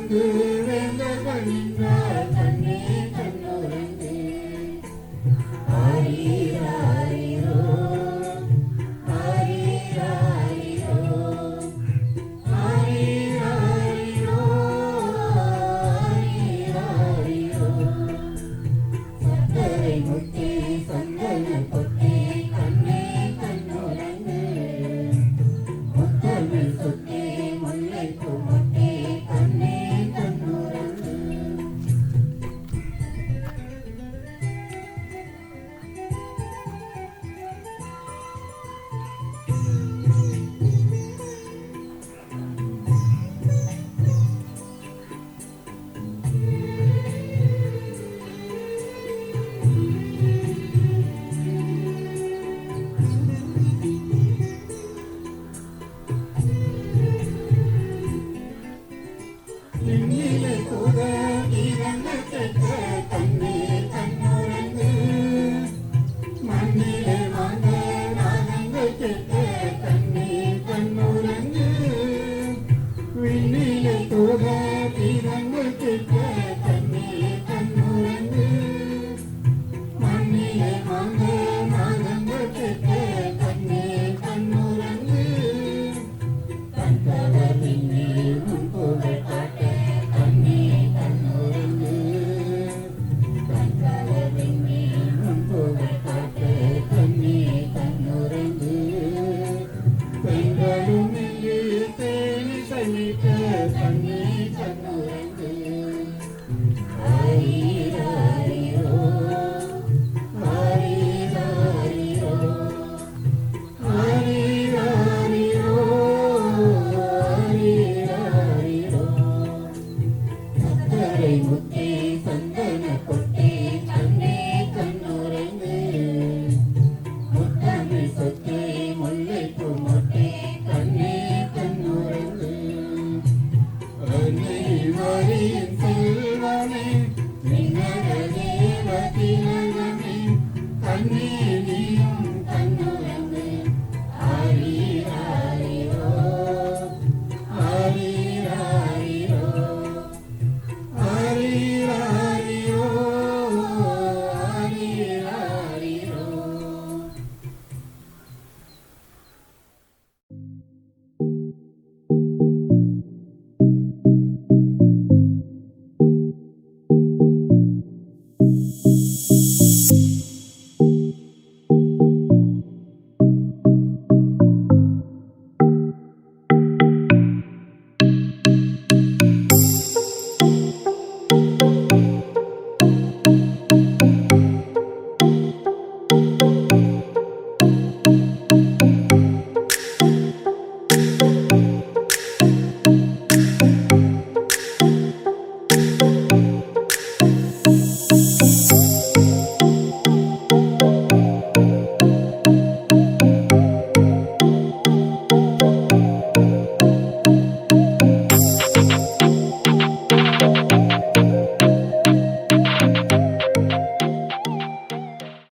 கண்ணுறங்கு வேந்தர்கள் நின்றார் கண்ணே கண்ணுறங்கு ஆரீராரீரோ ஆரீராரீரோ ஆரீராரீரோ ஆரீராரீரோ சக்கரை முத்தே சந்தன பொத்தே கண்ணே கண்ணுறங்கு முத்தமிழ் சொத்தே முல்லைப்பூ மொட்டே கண்ணே கண்ணுறங்கு நின்னிலை கூட இரண்டு கேட்க கண்ணே கண்ணுறங்கு மண்ணிலே வாங்க நாகங்கள் கேட்க கண்ணே கண்ணுறங்கு விண்ணிலை கூட இரண்டு கேட்க கண்ணே கண்ணுறங்கு மண்ணிலே வாங்க நாகங்கள் கேட்க கண்ணே கண்ணுறங்கு கண்கவர் விண்ணில் உன் புகழ் காட்ட கண்ணே கண்ணுறங்கு கண்கவர் விண்ணில் உன் புகழ் காட்ட கண்ணே கண்ணுறங்கு பெண்களும் இங்கு தேனி சமைக்க கண்ணே கண்ணுறங்கு ஆரீராரீரோ ஆரீராரீரோ ஆரீராரீரோ ஆரீராரீரோ சக்கரை முத்தே சந்தன பொட்டே கண்ணே கண்ணுறங்கு முத்தமிழ் சொத்தே முல்லைப்பூ மொட்டே கண்ணே கண்ணுறங்கு அன்னை மரியே